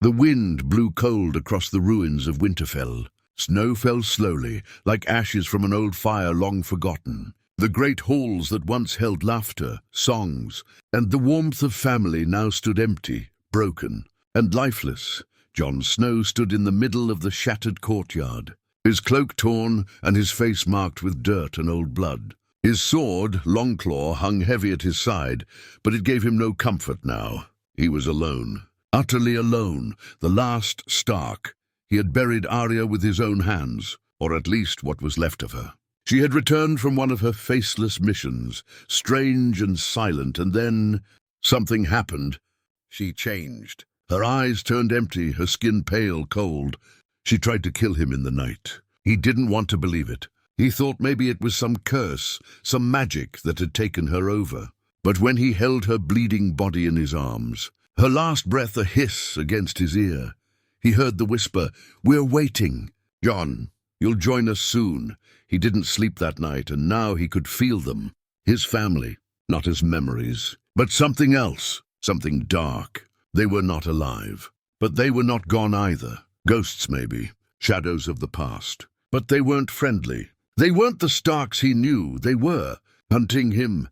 The wind blew cold across the ruins of Winterfell. Snow fell slowly, like ashes from an old fire long forgotten. The great halls that once held laughter, songs, and the warmth of family now stood empty, broken, and lifeless. Jon Snow stood in the middle of the shattered courtyard, his cloak torn and his face marked with dirt and old blood. His sword, Longclaw, hung heavy at his side, but it gave him no comfort now. He was alone, utterly alone, the last Stark. He had buried Arya with his own hands, or at least what was left of her. She had returned from one of her faceless missions, strange and silent, and then something happened. She changed. Her eyes turned empty, her skin pale, cold. She tried to kill him in the night. He didn't want to believe it. He thought maybe it was some curse, some magic that had taken her over. But when he held her bleeding body in his arms, her last breath a hiss against his ear, he heard the whisper, "We're waiting. Jon, you'll join us soon." He didn't sleep that night, and now he could feel them. His family, not his memories, but something else, something dark. They were not alive, but they were not gone either. Ghosts maybe, shadows of the past. But they weren't friendly. They weren't the Starks he knew. They were hunting him.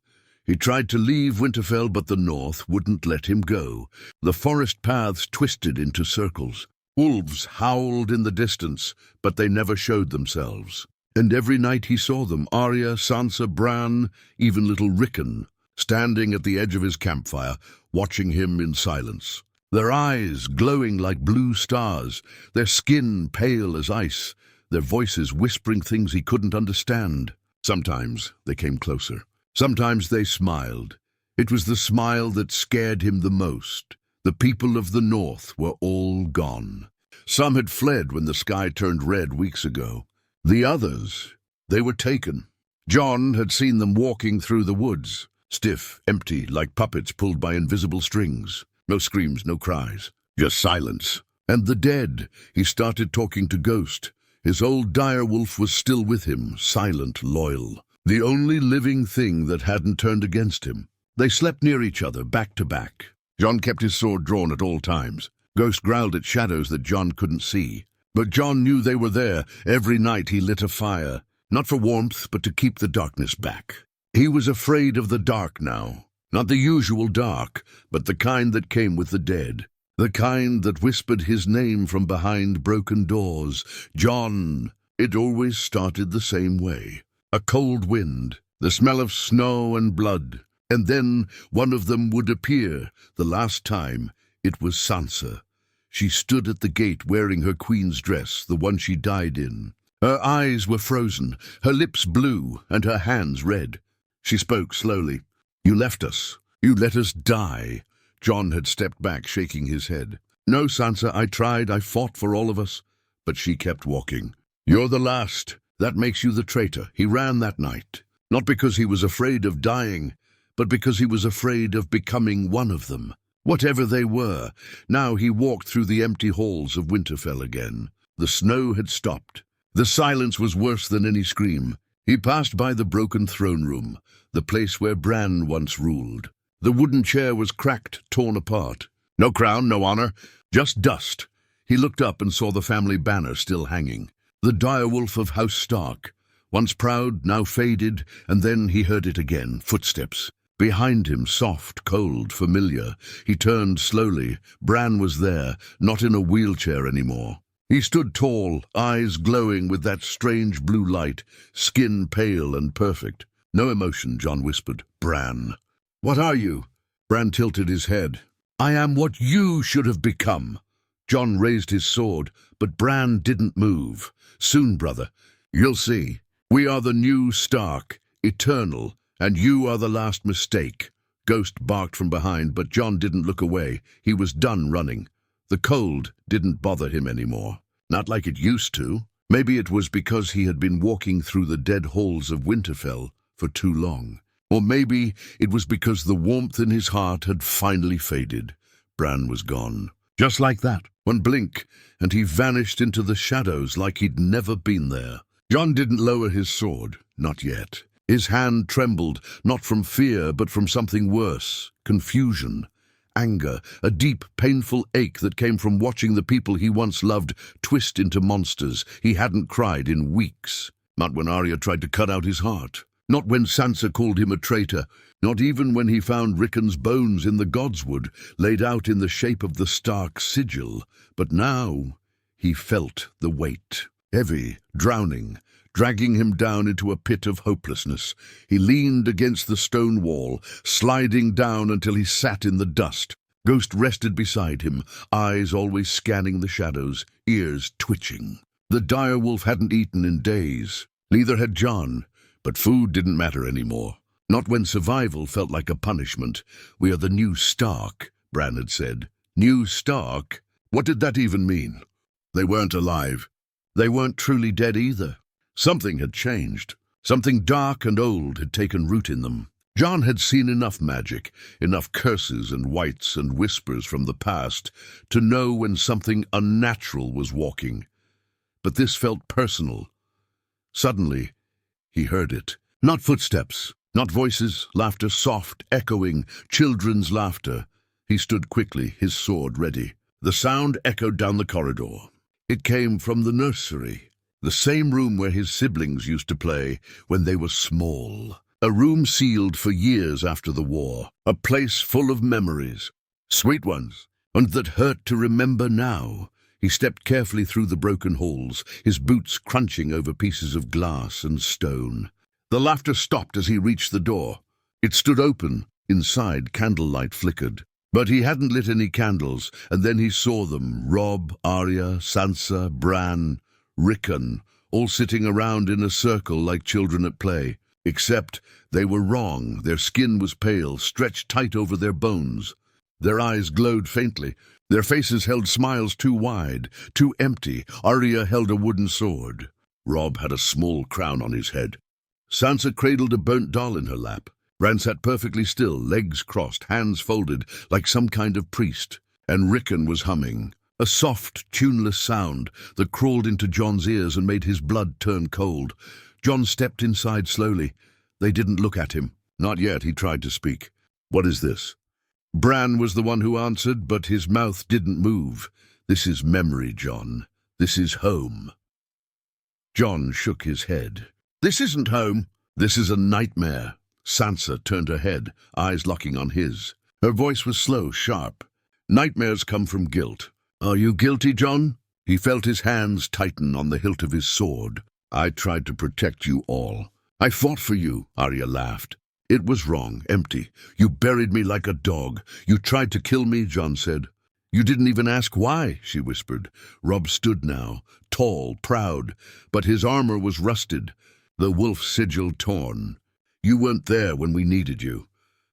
He tried to leave Winterfell, but the North wouldn't let him go. The forest paths twisted into circles. Wolves howled in the distance, but they never showed themselves. And every night he saw them, Arya, Sansa, Bran, even little Rickon, standing at the edge of his campfire, watching him in silence. Their eyes glowing like blue stars, their skin pale as ice, their voices whispering things he couldn't understand. Sometimes they came closer. Sometimes they smiled. It was the smile that scared him the most. The people of the North were all gone. Some had fled when the sky turned red weeks ago. The others, they were taken. Jon had seen them walking through the woods, stiff, empty, like puppets pulled by invisible strings. No screams, no cries, just silence. And the dead. He started talking to Ghost. His old direwolf was still with him, silent, loyal. The only living thing that hadn't turned against him. They slept near each other, back to back. Jon kept his sword drawn at all times. Ghost growled at shadows that Jon couldn't see. But Jon knew they were there. Every night he lit a fire, not for warmth, but to keep the darkness back. He was afraid of the dark now. Not the usual dark, but the kind that came with the dead. The kind that whispered his name from behind broken doors. Jon. It always started the same way. A cold wind, the smell of snow and blood. And then one of them would appear. The last time, it was Sansa. She stood at the gate wearing her queen's dress, the one she died in. Her eyes were frozen, her lips blue, and her hands red. She spoke slowly. "You left us. You let us die." Jon had stepped back, shaking his head. "No, Sansa, I tried. I fought for all of us." But she kept walking. "You're the last. That makes you the traitor." He ran that night, not because he was afraid of dying, but because he was afraid of becoming one of them. Whatever they were, now he walked through the empty halls of Winterfell again. The snow had stopped. The silence was worse than any scream. He passed by the broken throne room, the place where Bran once ruled. The wooden chair was cracked, torn apart. No crown, no honor, just dust. He looked up and saw the family banner still hanging. The direwolf of House Stark, once proud, now faded, and then he heard it again, footsteps. Behind him, soft, cold, familiar. He turned slowly. Bran was there, not in a wheelchair anymore. He stood tall, eyes glowing with that strange blue light, skin pale and perfect. "No emotion," Jon whispered. "Bran." "What are you?" Bran tilted his head. "I am what you should have become." Jon raised his sword, but Bran didn't move. "Soon, brother. You'll see. We are the new Stark, eternal, and you are the last mistake." Ghost barked from behind, but Jon didn't look away. He was done running. The cold didn't bother him anymore. Not like it used to. Maybe it was because he had been walking through the dead halls of Winterfell for too long. Or maybe it was because the warmth in his heart had finally faded. Bran was gone. Just like that. One blink, and he vanished into the shadows like he'd never been there. Jon didn't lower his sword. Not yet. His hand trembled, not from fear, but from something worse. Confusion. anger, a deep, painful ache that came from watching the people he once loved twist into monsters. He hadn't cried in weeks. Not when Arya tried to cut out his heart. Not when Sansa called him a traitor. Not even when he found Rickon's bones in the Godswood, laid out in the shape of the Stark sigil. But now he felt the weight. Heavy, drowning, dragging him down into a pit of hopelessness. He leaned against the stone wall, sliding down until he sat in the dust. Ghost rested beside him, eyes always scanning the shadows, ears twitching. The direwolf hadn't eaten in days. Neither had Jon, but food didn't matter anymore. Not when survival felt like a punishment. "We are the new Stark," Bran had said. New Stark? What did that even mean? They weren't alive. They weren't truly dead either. Something had changed. Something dark and old had taken root in them. Jon had seen enough magic, enough curses and wights and whispers from the past to know when something unnatural was walking. But this felt personal. Suddenly, he heard it. Not footsteps, not voices, laughter soft, echoing, children's laughter. He stood quickly, his sword ready. The sound echoed down the corridor. It came from the nursery, the same room where his siblings used to play when they were small. A room sealed for years after the war, a place full of memories, sweet ones, and that hurt to remember now. He stepped carefully through the broken halls, his boots crunching over pieces of glass and stone. The laughter stopped as he reached the door. It stood open. Inside, candlelight flickered. But he hadn't lit any candles, and then he saw them, Robb, Arya, Sansa, Bran, Rickon, all sitting around in a circle like children at play. Except they were wrong. Their skin was pale, stretched tight over their bones. Their eyes glowed faintly. Their faces held smiles too wide, too empty. Arya held a wooden sword. Robb had a small crown on his head. Sansa cradled a burnt doll in her lap. Bran sat perfectly still, legs crossed, hands folded, like some kind of priest. And Rickon was humming, a soft, tuneless sound that crawled into Jon's ears and made his blood turn cold. Jon stepped inside slowly. They didn't look at him. Not yet, he tried to speak. "What is this?" Bran was the one who answered, but his mouth didn't move. "This is memory, Jon. This is home." Jon shook his head. "This isn't home. This is a nightmare." Sansa turned her head, eyes locking on his. Her voice was slow, sharp. "Nightmares come from guilt. Are you guilty, Jon?" He felt his hands tighten on the hilt of his sword. "I tried to protect you all. I fought for you," Arya laughed. "It was wrong, empty. You buried me like a dog. You tried to kill me," Jon said. "You didn't even ask why," she whispered. Robb stood now, tall, proud, but his armor was rusted, the wolf sigil torn. "You weren't there when we needed you.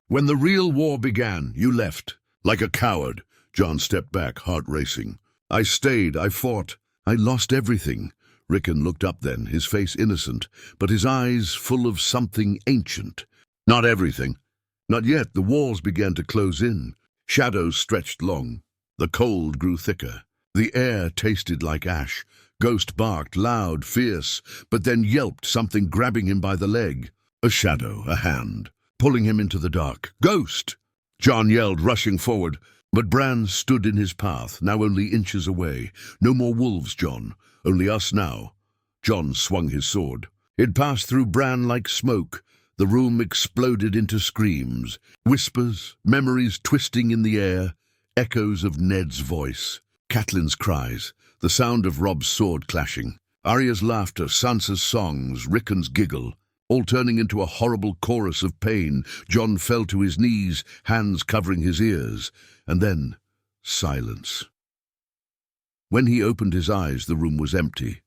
When the real war began, you left. Like a coward." Jon stepped back, heart racing. "I stayed, I fought. I lost everything." Rickon looked up then, his face innocent, but his eyes full of something ancient. "Not everything. Not yet." The walls began to close in. Shadows stretched long. The cold grew thicker. The air tasted like ash. Ghost barked, loud, fierce, but then yelped, something grabbing him by the leg. A shadow, a hand, pulling him into the dark. "Ghost!" Jon yelled, rushing forward, but Bran stood in his path, now only inches away. "No more wolves, Jon. Only us now." Jon swung his sword. It passed through Bran like smoke. The room exploded into screams, whispers, memories twisting in the air, echoes of Ned's voice, Catelyn's cries, the sound of Robb's sword clashing, Arya's laughter, Sansa's songs, Rickon's giggle, all turning into a horrible chorus of pain. Jon fell to his knees, hands covering his ears, and then silence. When he opened his eyes, the room was empty.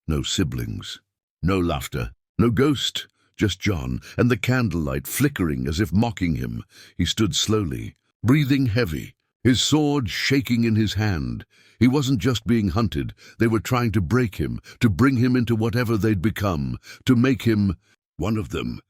No siblings, no laughter, no ghost, just Jon, and the candlelight flickering as if mocking him. He stood slowly, breathing heavy, his sword shaking in his hand. He wasn't just being hunted. They were trying to break him, to bring him into whatever they'd become, to make him one of them.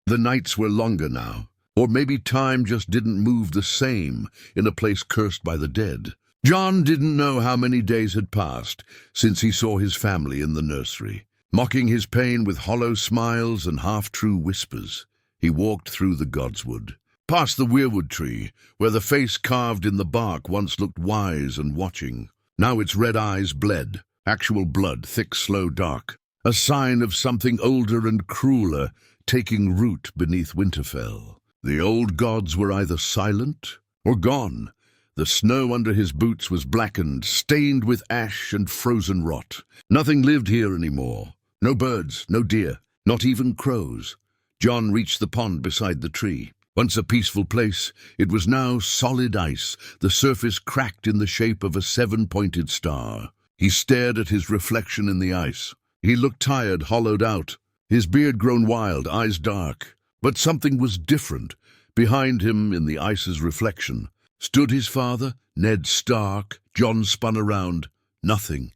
The nights were longer now, or maybe time just didn't move the same in a place cursed by the dead. Jon didn't know how many days had passed since he saw his family in the nursery, mocking his pain with hollow smiles and half-true whispers. He walked through the Godswood. past the weirwood tree, where the face carved in the bark once looked wise and watching. Now its red eyes bled, actual blood, thick, slow, dark, a sign of something older and crueler taking root beneath Winterfell. The old gods were either silent or gone. The snow under his boots was blackened, stained with ash and frozen rot. Nothing lived here anymore. No birds, no deer, not even crows. Jon reached the pond beside the tree. Once a peaceful place, it was now solid ice, the surface cracked in the shape of a seven-pointed star. He stared at his reflection in the ice. He looked tired, hollowed out, his beard grown wild, eyes dark. But something was different. Behind him, in the ice's reflection, stood his father, Ned Stark. Jon spun around. Nothing.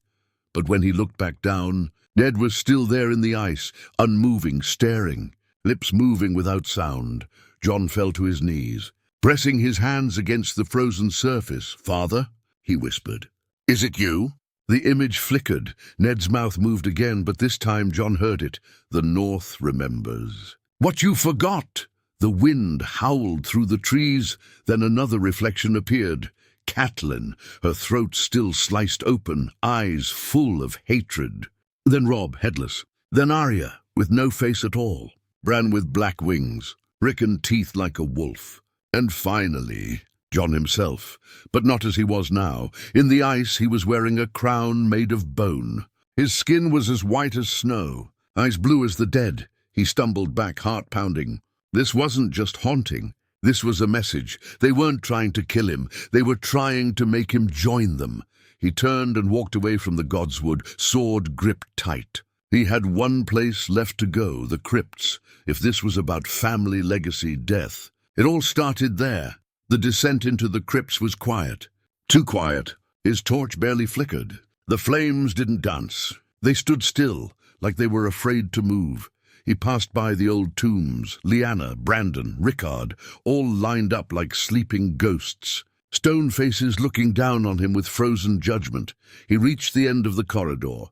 But when he looked back down, Ned was still there in the ice, unmoving, staring, lips moving without sound. Jon fell to his knees, pressing his hands against the frozen surface. "Father," he whispered. "Is it you?" The image flickered. Ned's mouth moved again, but this time Jon heard it. "The North remembers." "What you forgot!" The wind howled through the trees. Then another reflection appeared. Catelyn, her throat still sliced open, eyes full of hatred. Then Robb, headless. Then Arya, with no face at all. Bran with black wings, Rickon teeth like a wolf. And finally, Jon himself, but not as he was now. In the ice he was wearing a crown made of bone. His skin was as white as snow, eyes blue as the dead. He stumbled back, heart pounding. This wasn't just haunting. This was a message. They weren't trying to kill him. They were trying to make him join them. He turned and walked away from the Godswood, sword gripped tight. He had one place left to go, the crypts. If this was about family legacy, death. It all started there. The descent into the crypts was quiet. Too quiet. His torch barely flickered. The flames didn't dance. They stood still, like they were afraid to move. He passed by the old tombs, Lyanna, Brandon, Rickard, all lined up like sleeping ghosts. Stone faces looking down on him with frozen judgment. He reached the end of the corridor,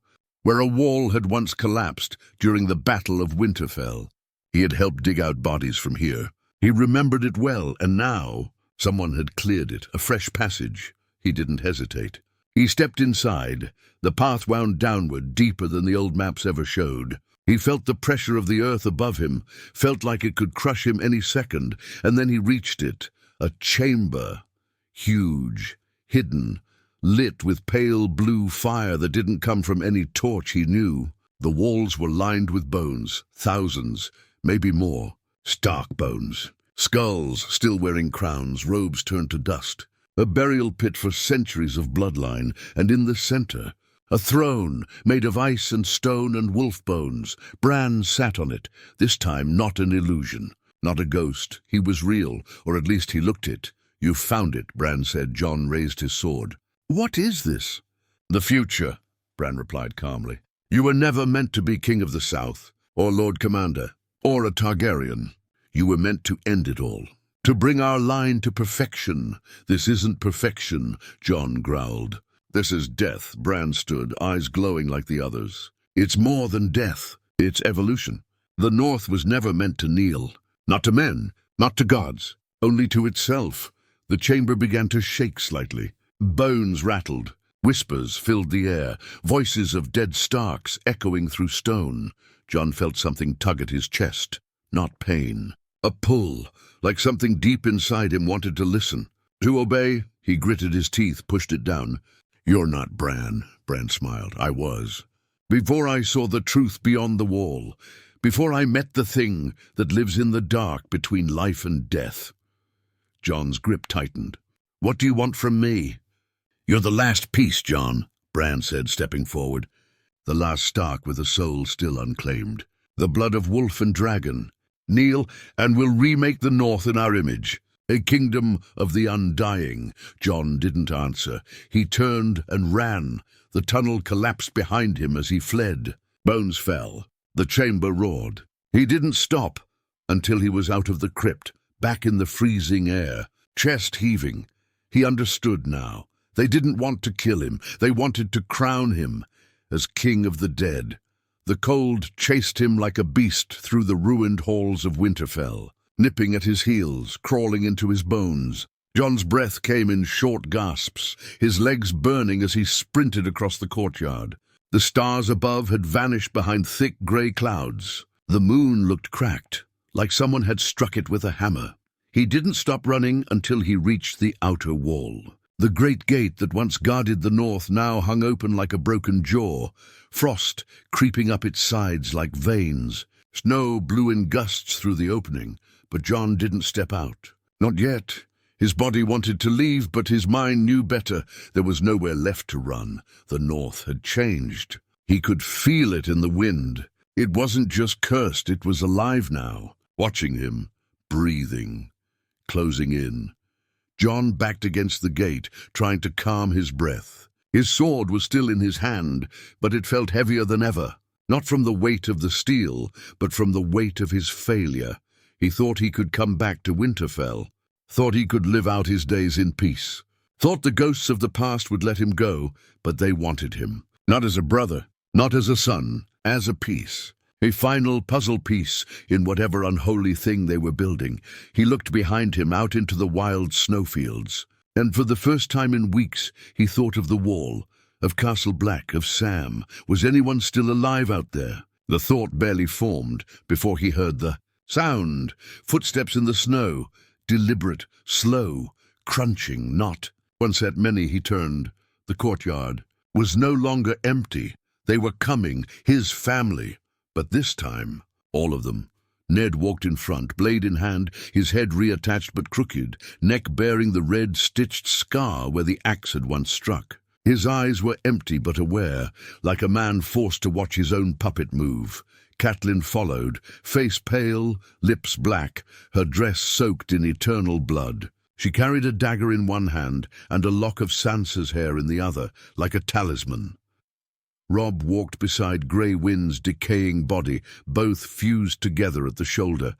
where a wall had once collapsed during the Battle of Winterfell. He had helped dig out bodies from here. He remembered it well, and now someone had cleared it, a fresh passage. He didn't hesitate. He stepped inside. The path wound downward, deeper than the old maps ever showed. He felt the pressure of the earth above him, felt like it could crush him any second, and then he reached it. A chamber, huge, hidden, lit with pale blue fire that didn't come from any torch he knew. The walls were lined with bones, thousands, maybe more. Stark bones. Skulls still wearing crowns, robes turned to dust. A burial pit for centuries of bloodline, and in the center, a throne made of ice and stone and wolf bones. Bran sat on it, this time not an illusion, not a ghost. He was real, or at least he looked it. "You found it," Bran said. Jon raised his sword. "What is this?" "The future," Bran replied calmly. "You were never meant to be King of the South, or Lord Commander, or a Targaryen. You were meant to end it all, to bring our line to perfection." "This isn't perfection," Jon growled. "This is death." Bran stood, eyes glowing like the others. "It's more than death. It's evolution. The North was never meant to kneel. Not to men, not to gods, only to itself." The chamber began to shake slightly. Bones rattled. Whispers filled the air, voices of dead Starks echoing through stone. Jon felt something tug at his chest. Not pain. A pull, like something deep inside him wanted to listen. To obey, he gritted his teeth, pushed it down. "You're not Bran," Bran smiled. "I was. Before I saw the truth beyond the wall. Before I met the thing that lives in the dark between life and death." Jon's grip tightened. "What do you want from me?" "You're the last piece, Jon," Bran said, stepping forward. "The last Stark with a soul still unclaimed. The blood of wolf and dragon. Kneel, and we'll remake the North in our image. A kingdom of the undying." Jon didn't answer. He turned and ran. The tunnel collapsed behind him as he fled. Bones fell. The chamber roared. He didn't stop until he was out of the crypt, back in the freezing air, chest heaving. He understood now. They didn't want to kill him. They wanted to crown him as king of the dead. The cold chased him like a beast through the ruined halls of Winterfell. nipping at his heels, crawling into his bones. John's breath came in short gasps, his legs burning as he sprinted across the courtyard. The stars above had vanished behind thick grey clouds. The moon looked cracked, like someone had struck it with a hammer. He didn't stop running until he reached the outer wall. The great gate that once guarded the north now hung open like a broken jaw, frost creeping up its sides like veins. Snow blew in gusts through the opening, but John didn't step out. Not yet. His body wanted to leave, but his mind knew better. There was nowhere left to run. The north had changed. He could feel it in the wind. It wasn't just cursed, it was alive now, watching him, breathing, closing in. John backed against the gate, trying to calm his breath. His sword was still in his hand, but it felt heavier than ever. Not from the weight of the steel, but from the weight of his failure. He thought he could come back to Winterfell. Thought he could live out his days in peace. Thought the ghosts of the past would let him go, but they wanted him. Not as a brother, not as a son, as a piece. A final puzzle piece in whatever unholy thing they were building. He looked behind him out into the wild snowfields, and for the first time in weeks he thought of the wall, of Castle Black, of Sam. Was anyone still alive out there? The thought barely formed before he heard the sound, footsteps in the snow, deliberate, slow, crunching, not. Once at many he turned. The courtyard was no longer empty. They were coming, his family. But this time, all of them. Ned walked in front, blade in hand, his head reattached but crooked, neck bearing the red stitched scar where the axe had once struck. His eyes were empty but aware, like a man forced to watch his own puppet move. Catelyn followed, face pale, lips black, her dress soaked in eternal blood. She carried a dagger in one hand and a lock of Sansa's hair in the other, like a talisman. Robb walked beside Grey Wind's decaying body, both fused together at the shoulder,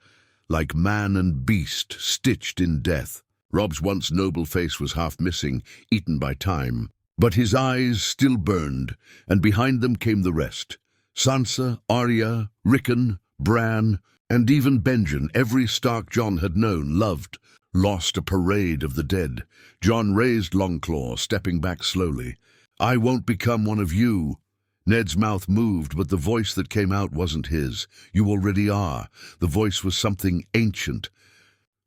like man and beast stitched in death. Robb's once noble face was half missing, eaten by time, but his eyes still burned, and behind them came the rest. Sansa, Arya, Rickon, Bran, and even Benjen, every Stark Jon had known, loved, lost, a parade of the dead. Jon raised Longclaw, stepping back slowly. "I won't become one of you." Ned's mouth moved, but the voice that came out wasn't his. "You already are." The voice was something ancient,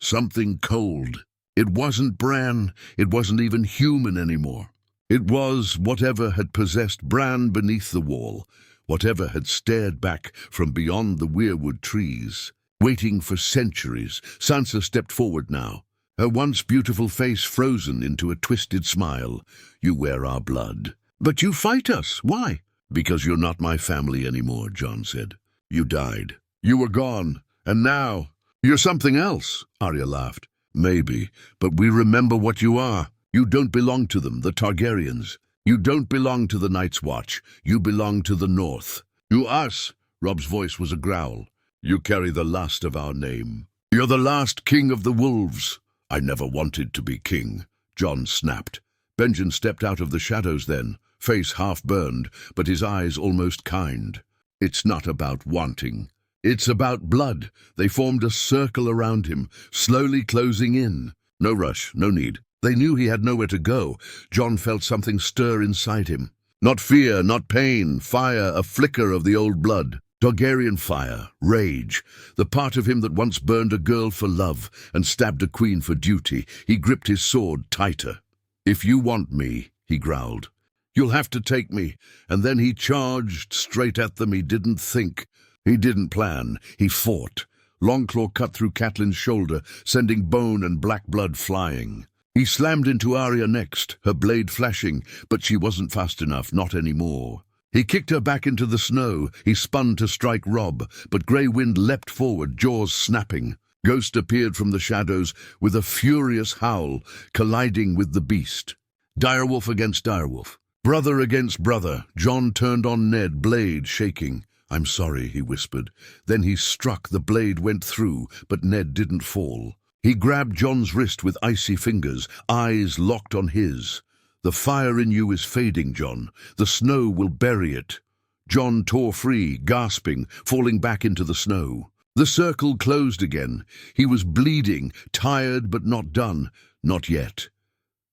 something cold. It wasn't Bran, it wasn't even human anymore. It was whatever had possessed Bran beneath the wall, whatever had stared back from beyond the weirwood trees, waiting for centuries. Sansa stepped forward now, her once beautiful face frozen into a twisted smile. "You wear our blood. But you fight us. Why?" "Because you're not my family anymore," Jon said. "You died. You were gone. And now, you're something else." Arya laughed. "Maybe, but we remember what you are. You don't belong to them, the Targaryens. You don't belong to the Night's Watch. You belong to the North." "You us?" Robb's voice was a growl. "You carry the last of our name. You're the last king of the wolves." "I never wanted to be king," Jon snapped. Benjen stepped out of the shadows then, face half burned, but his eyes almost kind. "It's not about wanting. It's about blood." They formed a circle around him, slowly closing in. No rush, no need. They knew he had nowhere to go. Jon felt something stir inside him. Not fear, not pain, fire, a flicker of the old blood. Targaryen fire, rage, the part of him that once burned a girl for love and stabbed a queen for duty. He gripped his sword tighter. "If you want me," he growled, "you'll have to take me." And then he charged straight at them. He didn't think. He didn't plan. He fought. Longclaw cut through Catelyn's shoulder, sending bone and black blood flying. He slammed into Arya next, her blade flashing, but she wasn't fast enough, not anymore. He kicked her back into the snow. He spun to strike Robb, but Grey Wind leapt forward, jaws snapping. Ghost appeared from the shadows with a furious howl, colliding with the beast. Direwolf against direwolf. Brother against brother. Jon turned on Ned, blade shaking. "I'm sorry," he whispered. Then he struck. The blade went through, but Ned didn't fall. He grabbed Jon's wrist with icy fingers, eyes locked on his. "The fire in you is fading, Jon. The snow will bury it." Jon tore free, gasping, falling back into the snow. The circle closed again. He was bleeding, tired but not done. Not yet.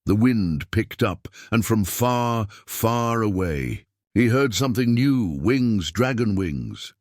The wind picked up, and from far, far away, he heard something new, wings, dragon wings.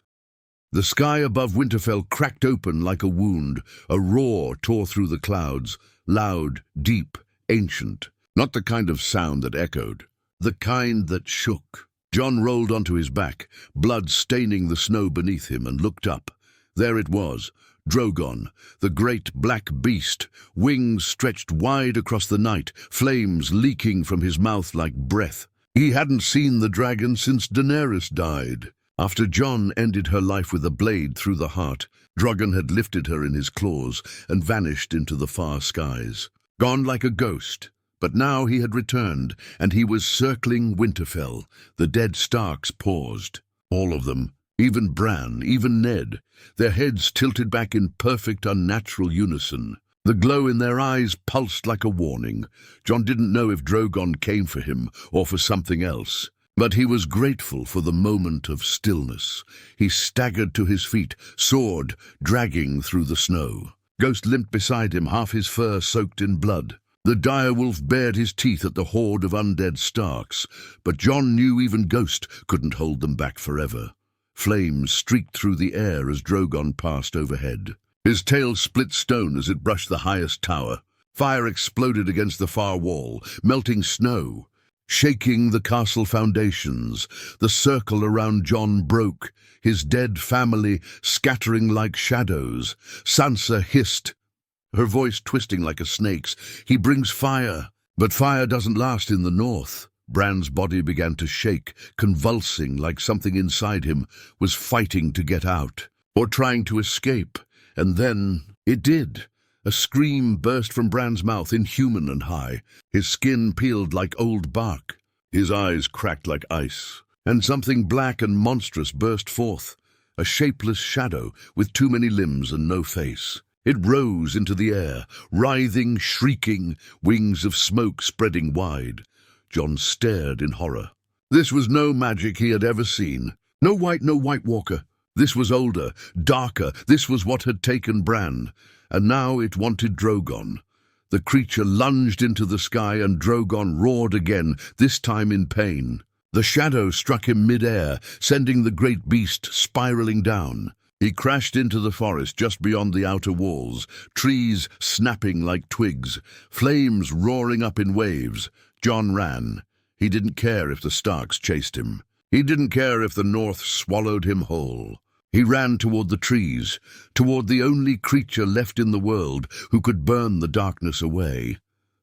The sky above Winterfell cracked open like a wound. A roar tore through the clouds, loud, deep, ancient. Not the kind of sound that echoed, the kind that shook. Jon rolled onto his back, blood staining the snow beneath him, and looked up. There it was, Drogon, the great black beast, wings stretched wide across the night, flames leaking from his mouth like breath. He hadn't seen the dragon since Daenerys died. After Jon ended her life with a blade through the heart, Drogon had lifted her in his claws and vanished into the far skies. Gone like a ghost. But now he had returned, and he was circling Winterfell. The dead Starks paused. All of them, even Bran, even Ned, their heads tilted back in perfect, unnatural unison. The glow in their eyes pulsed like a warning. Jon didn't know if Drogon came for him or for something else. But he was grateful for the moment of stillness. He staggered to his feet, sword dragging through the snow. Ghost limped beside him, half his fur soaked in blood. The direwolf bared his teeth at the horde of undead Starks, but Jon knew even Ghost couldn't hold them back forever. Flames streaked through the air as Drogon passed overhead. His tail split stone as it brushed the highest tower. Fire exploded against the far wall, melting snow, shaking the castle foundations. The circle around Jon broke, his dead family scattering like shadows. Sansa hissed, her voice twisting like a snake's. He brings fire, but fire doesn't last in the north. Bran's body began to shake, convulsing like something inside him was fighting to get out, or trying to escape. And then it did. A scream burst from Bran's mouth, inhuman and high. His skin peeled like old bark. His eyes cracked like ice. And something black and monstrous burst forth, a shapeless shadow with too many limbs and no face. It rose into the air, writhing, shrieking, wings of smoke spreading wide. Jon stared in horror. This was no magic he had ever seen. No White Walker. This was older, darker. This was what had taken Bran. And now it wanted Drogon. The creature lunged into the sky, and Drogon roared again, this time in pain. The shadow struck him mid-air, sending the great beast spiraling down. He crashed into the forest just beyond the outer walls, trees snapping like twigs, flames roaring up in waves. Jon ran. He didn't care if the Starks chased him. He didn't care if the North swallowed him whole. He ran toward the trees, toward the only creature left in the world who could burn the darkness away.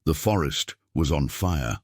The forest was on fire.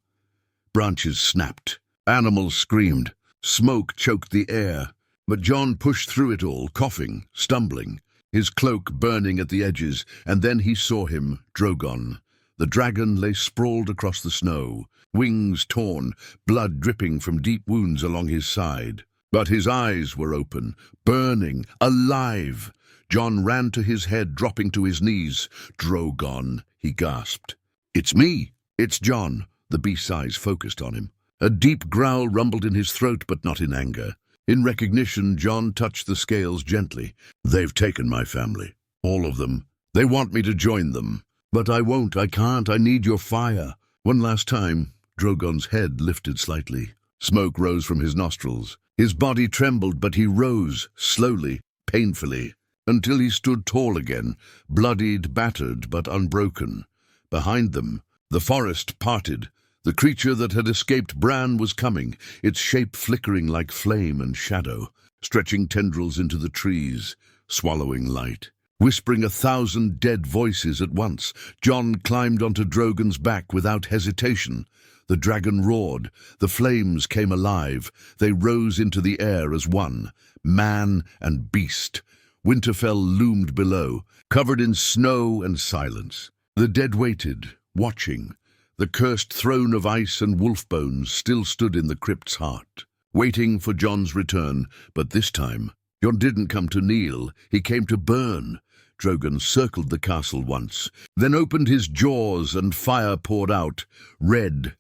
Branches snapped. Animals screamed. Smoke choked the air. But Jon pushed through it all, coughing, stumbling, his cloak burning at the edges, and then he saw him, Drogon. The dragon lay sprawled across the snow, wings torn, blood dripping from deep wounds along his side. But his eyes were open, burning, alive. Jon ran to his head, dropping to his knees. Drogon, he gasped. It's me. It's Jon. The beast's eyes focused on him. A deep growl rumbled in his throat, but not in anger. In recognition, Jon touched the scales gently. They've taken my family. All of them. They want me to join them. But I won't, I can't, I need your fire. One last time, Drogon's head lifted slightly. Smoke rose from his nostrils. His body trembled, but he rose, slowly, painfully, until he stood tall again, bloodied, battered, but unbroken. Behind them, the forest parted. The creature that had escaped Bran was coming, its shape flickering like flame and shadow, stretching tendrils into the trees, swallowing light. Whispering 1,000 dead voices at once, Jon climbed onto Drogon's back without hesitation. The dragon roared. The flames came alive. They rose into the air as one, man and beast. Winterfell loomed below, covered in snow and silence. The dead waited, watching. The cursed throne of ice and wolf bones still stood in the crypt's heart, waiting for Jon's return. But this time, Jon didn't come to kneel. He came to burn. Drogon circled the castle once, then opened his jaws and fire poured out, red,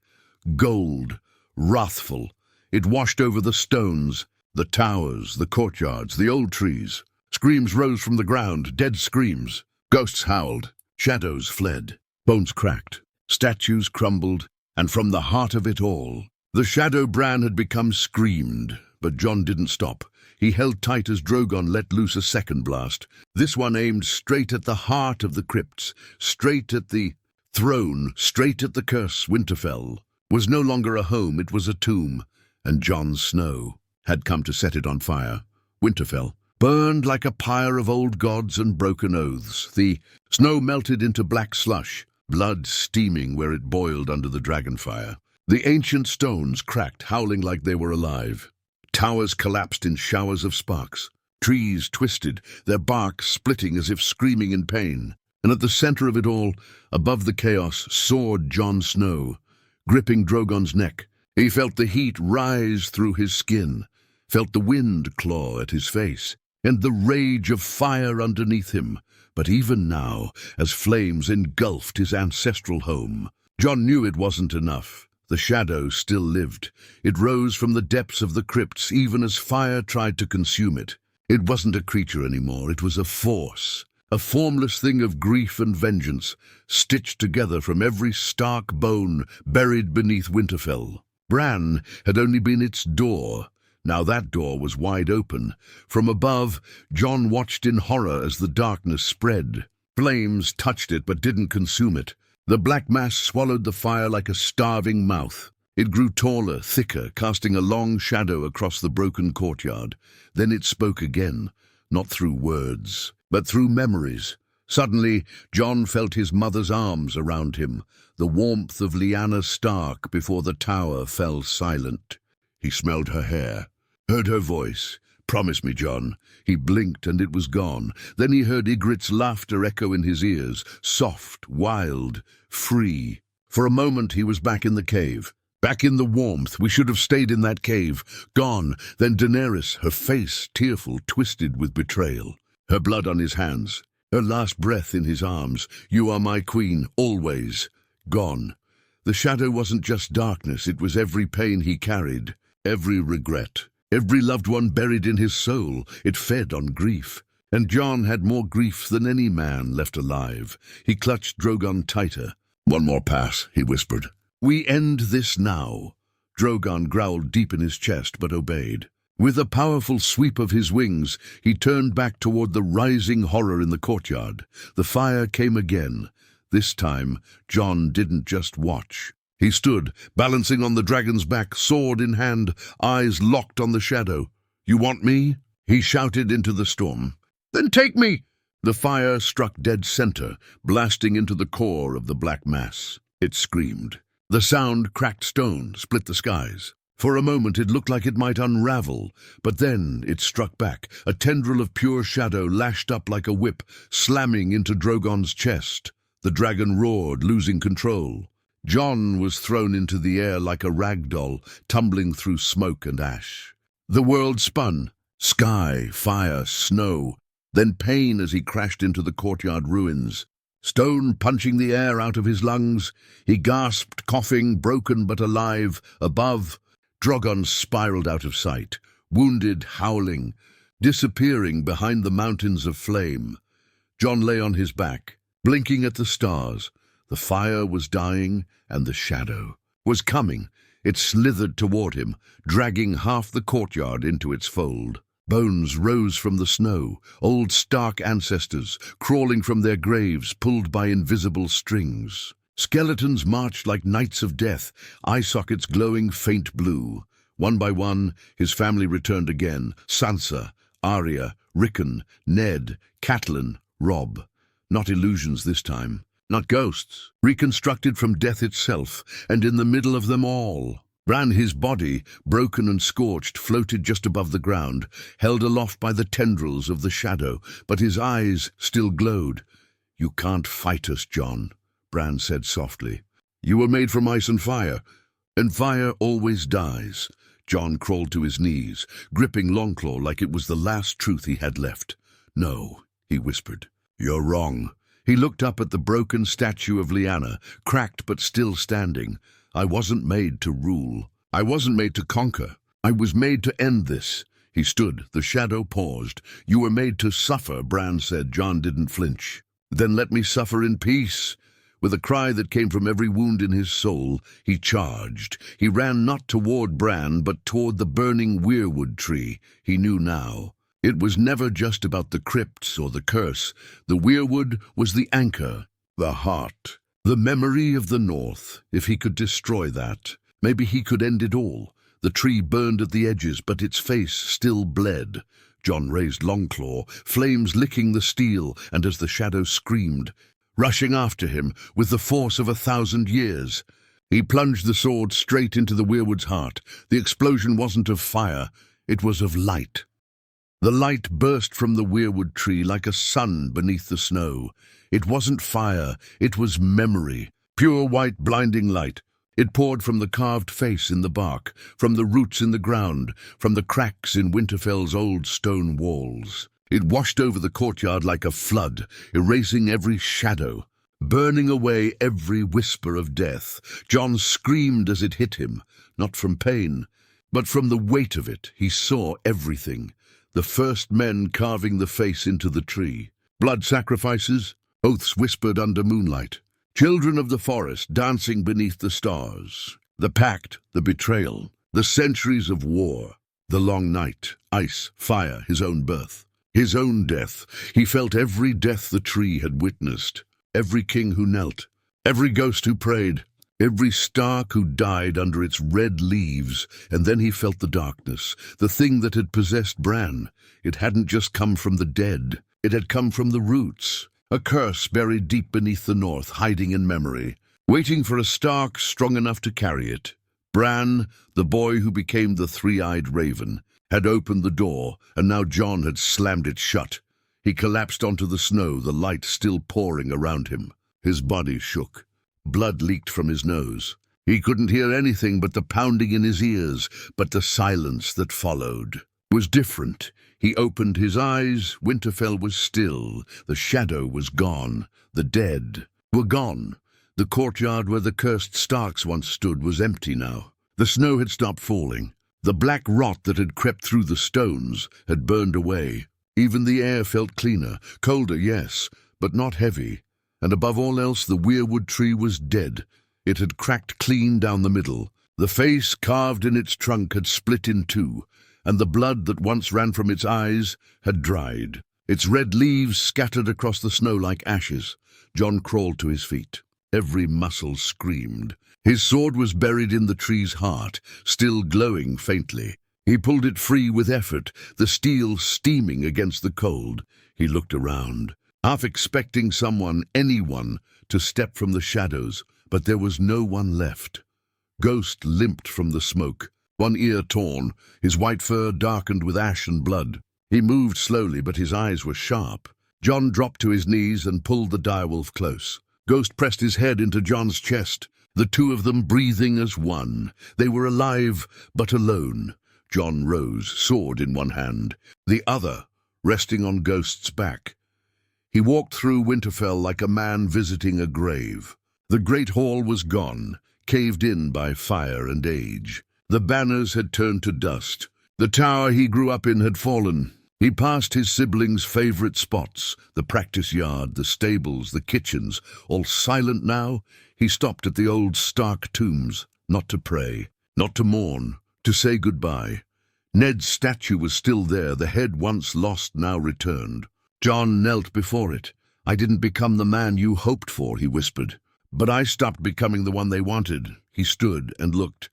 gold, wrathful. It washed over the stones, the towers, the courtyards, the old trees. Screams rose from the ground, dead screams. Ghosts howled, shadows fled, bones cracked, statues crumbled, and from the heart of it all, the shadow Bran had become screamed. But Jon didn't stop. He held tight as Drogon let loose a second blast. This one aimed straight at the heart of the crypts, straight at the throne, straight at the curse. Winterfell was no longer a home, it was a tomb, and Jon Snow had come to set it on fire. Winterfell burned like a pyre of old gods and broken oaths. The snow melted into black slush, blood steaming where it boiled under the dragonfire. The ancient stones cracked, howling like they were alive. Towers collapsed in showers of sparks. Trees twisted, their bark splitting as if screaming in pain. And at the center of it all, above the chaos, soared Jon Snow, gripping Drogon's neck. He felt the heat rise through his skin, felt the wind claw at his face, and the rage of fire underneath him. But even now, as flames engulfed his ancestral home, Jon knew it wasn't enough. The shadow still lived. It rose from the depths of the crypts, even as fire tried to consume it. It wasn't a creature anymore, it was a force, a formless thing of grief and vengeance, stitched together from every stark bone buried beneath Winterfell. Bran had only been its door. Now that door was wide open. From above, Jon watched in horror as the darkness spread. Flames touched it but didn't consume it. The black mass swallowed the fire like a starving mouth. It grew taller, thicker, casting a long shadow across the broken courtyard. Then it spoke again, not through words, but through memories. Suddenly, Jon felt his mother's arms around him, the warmth of Lyanna Stark before the tower fell silent. He smelled her hair, heard her voice. "Promise me, Jon." He blinked and it was gone. Then he heard Ygritte's laughter echo in his ears, soft, wild, free. For a moment he was back in the cave, back in the warmth. We should have stayed in that cave. Gone. Then Daenerys, her face tearful, twisted with betrayal. Her blood on his hands, her last breath in his arms. "You are my queen, always." Gone. The shadow wasn't just darkness, it was every pain he carried, every regret. Every loved one buried in his soul. It fed on grief. And Jon had more grief than any man left alive. He clutched Drogon tighter. "One more pass," he whispered. "We end this now." Drogon growled deep in his chest, but obeyed. With a powerful sweep of his wings, he turned back toward the rising horror in the courtyard. The fire came again. This time, Jon didn't just watch. He stood, balancing on the dragon's back, sword in hand, eyes locked on the shadow. "You want me?" he shouted into the storm. "Then take me!" The fire struck dead center, blasting into the core of the black mass. It screamed. The sound cracked stone, split the skies. For a moment it looked like it might unravel, but then it struck back. A tendril of pure shadow lashed up like a whip, slamming into Drogon's chest. The dragon roared, losing control. Jon was thrown into the air like a rag doll, tumbling through smoke and ash. The world spun. Sky, fire, snow, then pain as he crashed into the courtyard ruins. Stone punching the air out of his lungs, he gasped, coughing, broken but alive. Above, Drogon spiraled out of sight, wounded, howling, disappearing behind the mountains of flame. Jon lay on his back, blinking at the stars. The fire was dying, and the shadow was coming. It slithered toward him, dragging half the courtyard into its fold. Bones rose from the snow, old Stark ancestors, crawling from their graves, pulled by invisible strings. Skeletons marched like knights of death, eye sockets glowing faint blue. One by one, his family returned again. Sansa, Arya, Rickon, Ned, Catelyn, Robb. Not illusions this time. Not ghosts, reconstructed from death itself, and in the middle of them all, Bran, his body, broken and scorched, floated just above the ground, held aloft by the tendrils of the shadow, but his eyes still glowed. "You can't fight us, Jon," Bran said softly. "You were made from ice and fire always dies." Jon crawled to his knees, gripping Longclaw like it was the last truth he had left. "No," he whispered. "You're wrong." He looked up at the broken statue of Lyanna, cracked but still standing. "I wasn't made to rule. I wasn't made to conquer. I was made to end this. He stood. The shadow paused. "You were made to suffer," Bran said. Jon didn't flinch. "Then let me suffer in peace." With a cry that came from every wound in his soul, he charged. He ran not toward Bran, but toward the burning weirwood tree. He knew now. It was never just about the crypts or the curse. The weirwood was the anchor, the heart, the memory of the North. If he could destroy that, maybe he could end it all. The tree burned at the edges, but its face still bled. Jon raised Longclaw, flames licking the steel, and as the shadow screamed, rushing after him with the force of 1,000 years, he plunged the sword straight into the weirwood's heart. The explosion wasn't of fire, it was of light. The light burst from the weirwood tree like a sun beneath the snow. It wasn't fire, it was memory, pure white blinding light. It poured from the carved face in the bark, from the roots in the ground, from the cracks in Winterfell's old stone walls. It washed over the courtyard like a flood, erasing every shadow, burning away every whisper of death. Jon screamed as it hit him, not from pain, but from the weight of it. He saw everything. The first men carving the face into the tree. Blood sacrifices, oaths whispered under moonlight. Children of the forest dancing beneath the stars. The pact, the betrayal, the centuries of war. The long night, ice, fire, his own birth. His own death. He felt every death the tree had witnessed. Every king who knelt. Every ghost who prayed. Every Stark who died under its red leaves. And then he felt the darkness, the thing that had possessed Bran. It hadn't just come from the dead. It had come from the roots. A curse buried deep beneath the North, hiding in memory, waiting for a Stark strong enough to carry it. Bran, the boy who became the three-eyed raven, had opened the door, and now Jon had slammed it shut. He collapsed onto the snow, the light still pouring around him. His body shook. Blood leaked from his nose. He couldn't hear anything but the pounding in his ears, but the silence that followed was different. He opened his eyes. Winterfell was still. The shadow was gone. The dead were gone. The courtyard where the cursed Starks once stood was empty now. The snow had stopped falling. The black rot that had crept through the stones had burned away. Even the air felt cleaner, colder, yes, but not heavy. And above all else, the weirwood tree was dead. It had cracked clean down the middle. The face carved in its trunk had split in two, and the blood that once ran from its eyes had dried. Its red leaves scattered across the snow like ashes. Jon crawled to his feet. Every muscle screamed. His sword was buried in the tree's heart, still glowing faintly. He pulled it free with effort, the steel steaming against the cold. He looked around, half expecting someone, anyone, to step from the shadows, but there was no one left. Ghost limped from the smoke, one ear torn, his white fur darkened with ash and blood. He moved slowly, but his eyes were sharp. Jon dropped to his knees and pulled the direwolf close. Ghost pressed his head into Jon's chest, the two of them breathing as one. They were alive, but alone. Jon rose, sword in one hand, the other resting on Ghost's back. He walked through Winterfell like a man visiting a grave. The great hall was gone, caved in by fire and age. The banners had turned to dust. The tower he grew up in had fallen. He passed his siblings' favorite spots, the practice yard, the stables, the kitchens, all silent now. He stopped at the old Stark tombs, not to pray, not to mourn, to say goodbye. Ned's statue was still there, the head once lost now returned. Jon knelt before it. "I didn't become the man you hoped for," he whispered. "But I stopped becoming the one they wanted." He stood and looked.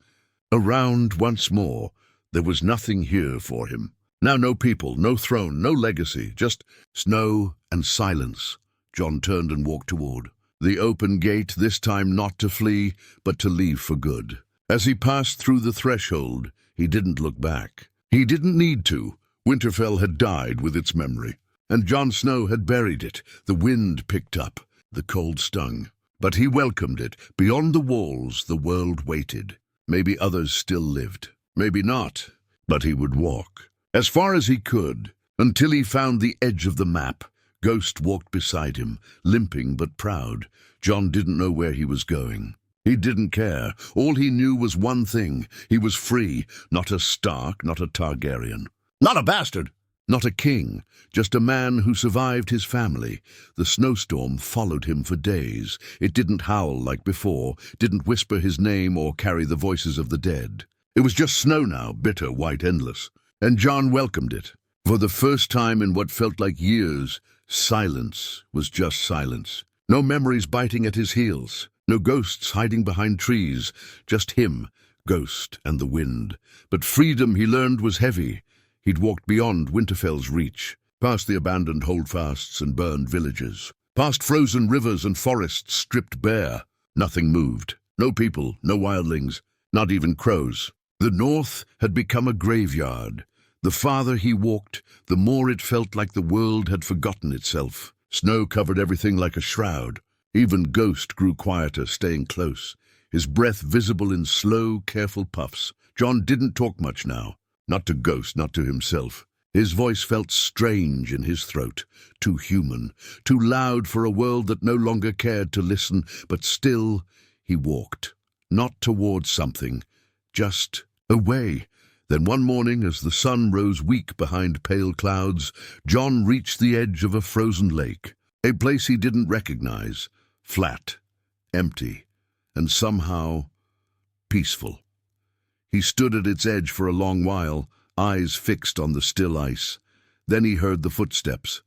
Around once more, there was nothing here for him. Now no people, no throne, no legacy, just snow and silence. Jon turned and walked toward the open gate, this time not to flee, but to leave for good. As he passed through the threshold, he didn't look back. He didn't need to. Winterfell had died with its memory, and Jon Snow had buried it. The wind picked up, the cold stung. But he welcomed it. Beyond the walls, the world waited. Maybe others still lived. Maybe not. But he would walk. As far as he could, until he found the edge of the map. Ghost walked beside him, limping but proud. Jon didn't know where he was going. He didn't care. All he knew was one thing. He was free, not a Stark, not a Targaryen. Not a bastard. Not a king, just a man who survived his family. The snowstorm followed him for days. It didn't howl like before, didn't whisper his name or carry the voices of the dead. It was just snow now, bitter, white, endless. And John welcomed it. For the first time in what felt like years, silence was just silence. No memories biting at his heels. No ghosts hiding behind trees. Just him, ghost, and the wind. But freedom, he learned, was heavy. He'd walked beyond Winterfell's reach, past the abandoned holdfasts and burned villages, past frozen rivers and forests stripped bare. Nothing moved. No people, no wildlings, not even crows. The north had become a graveyard. The farther he walked, the more it felt like the world had forgotten itself. Snow covered everything like a shroud. Even Ghost grew quieter, staying close, his breath visible in slow, careful puffs. John didn't talk much now. Not to Ghost, not to himself. His voice felt strange in his throat, too human, too loud for a world that no longer cared to listen, but still he walked, not towards something, just away. Then one morning, as the sun rose weak behind pale clouds, John reached the edge of a frozen lake, a place he didn't recognize, flat, empty, and somehow peaceful. He stood at its edge for a long while, eyes fixed on the still ice. Then he heard the footsteps.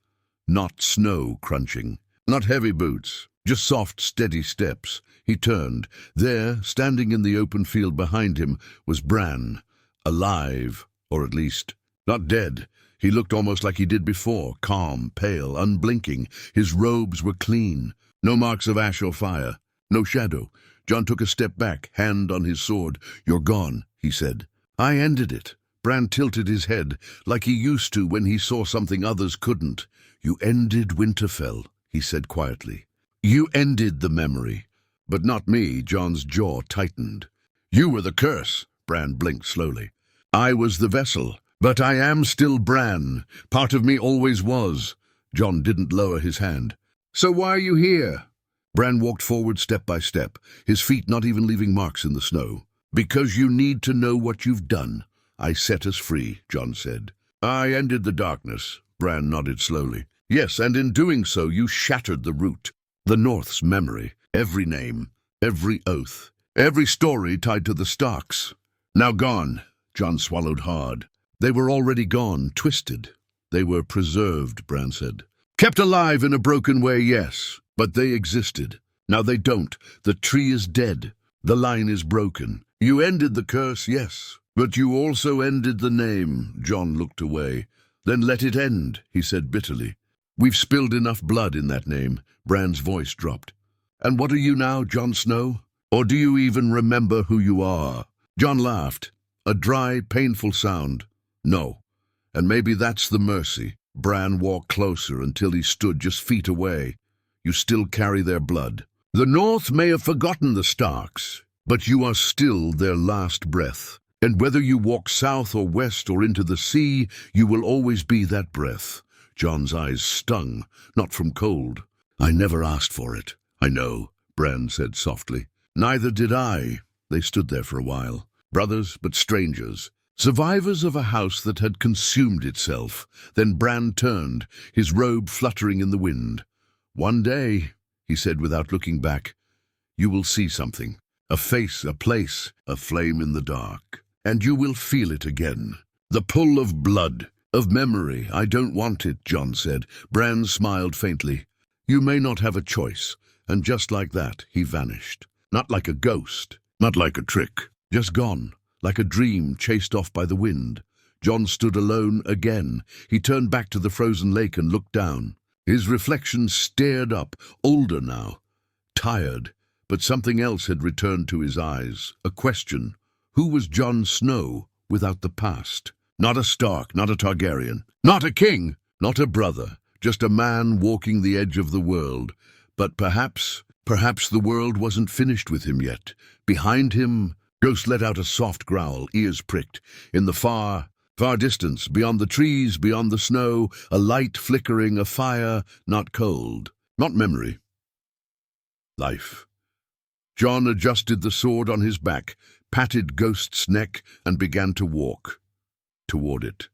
Not snow crunching, not heavy boots, just soft, steady steps. He turned. There, standing in the open field behind him, was Bran, alive, or at least not dead. He looked almost like he did before, calm, pale, unblinking. His robes were clean, no marks of ash or fire, no shadow. John took a step back, hand on his sword. "You're gone," he said. "I ended it." Bran tilted his head, like he used to when he saw something others couldn't. "You ended Winterfell," he said quietly. "You ended the memory. But not me." John's jaw tightened. "You were the curse." Bran blinked slowly. "I was the vessel, but I am still Bran. Part of me always was." John didn't lower his hand. "So why are you here?" Bran walked forward step by step, his feet not even leaving marks in the snow. "Because you need to know what you've done." "I set us free," John said. "I ended the darkness." Bran nodded slowly. "Yes, and in doing so you shattered the root, the North's memory, every name, every oath, every story tied to the Starks. Now gone." John swallowed hard. "They were already gone, twisted." "They were preserved," Bran said. "Kept alive in a broken way, yes. But they existed. Now they don't. The tree is dead. The line is broken. You ended the curse, yes. But you also ended the name." John looked away. "Then let it end," he said bitterly. "We've spilled enough blood in that name." Bran's voice dropped. "And what are you now, Jon Snow? Or do you even remember who you are?" John laughed. A dry, painful sound. "No. And maybe that's the mercy." Bran walked closer until he stood just feet away. "You still carry their blood. The North may have forgotten the Starks, but you are still their last breath. And whether you walk south or west or into the sea, you will always be that breath." John's eyes stung, not from cold. "I never asked for it." "I know," Bran said softly. "Neither did I." They stood there for a while. Brothers, but strangers. Survivors of a house that had consumed itself. Then Bran turned, his robe fluttering in the wind. "One day," he said without looking back, "you will see something. A face, a place, a flame in the dark. And you will feel it again. The pull of blood, of memory." "I don't want it," John said. Bran smiled faintly. "You may not have a choice." And just like that, he vanished. Not like a ghost, not like a trick. Just gone, like a dream chased off by the wind. John stood alone again. He turned back to the frozen lake and looked down. His reflection stared up, older now, tired, but something else had returned to his eyes. A question. Who was Jon Snow without the past? Not a Stark, not a Targaryen, not a king, not a brother, just a man walking the edge of the world. But perhaps the world wasn't finished with him yet. Behind him, Ghost let out a soft growl, ears pricked. In the far distance, beyond the trees, beyond the snow, a light flickering, a fire, not cold, not memory. Life. John adjusted the sword on his back, patted Ghost's neck, and began to walk toward it.